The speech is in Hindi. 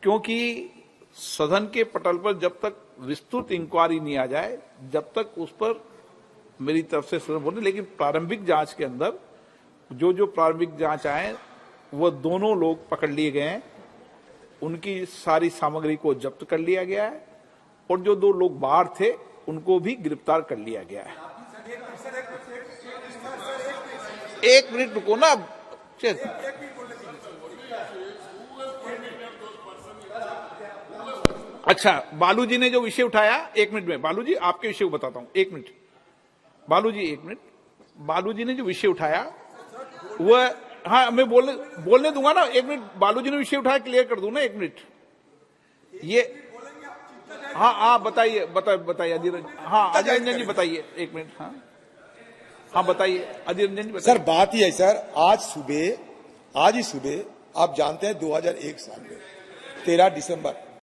क्योंकि सदन के पटल पर जब तक विस्तृत इंक्वायरी नहीं आ जाए, जब तक उस पर मेरी तरफ से सदन बोले, लेकिन प्रारंभिक जांच के अंदर जो प्रारंभिक जांच आए वो दोनों लोग पकड़ लिए गए हैं, उनकी सारी सामग्री को जब्त कर लिया गया है और जो 2 लोग बाहर थे उनको भी गिरफ्तार कर लिया गया है। 1 मिनट रुको ना। अच्छा, बालू जी ने जो विषय उठाया, 1 मिनट में बालू जी आपके विषय को बताता हूं। 1 मिनट बालू जी, 1 मिनट। बालू जी ने जो विषय उठाया वह, हाँ मैं बोलने दूंगा ना। 1 मिनट, बालू जी ने विषय उठाया, क्लियर कर दूं ना। 1 मिनट ये, हाँ बताइए अधीर रंजन, हाँ अधीर रंजन जी बताइए। 1 मिनट, हाँ बताइए अधीर रंजन जी बताइए। सर बात ही है सर, आज ही सुबह आप जानते हैं 2001 साल में 13 दिसंबर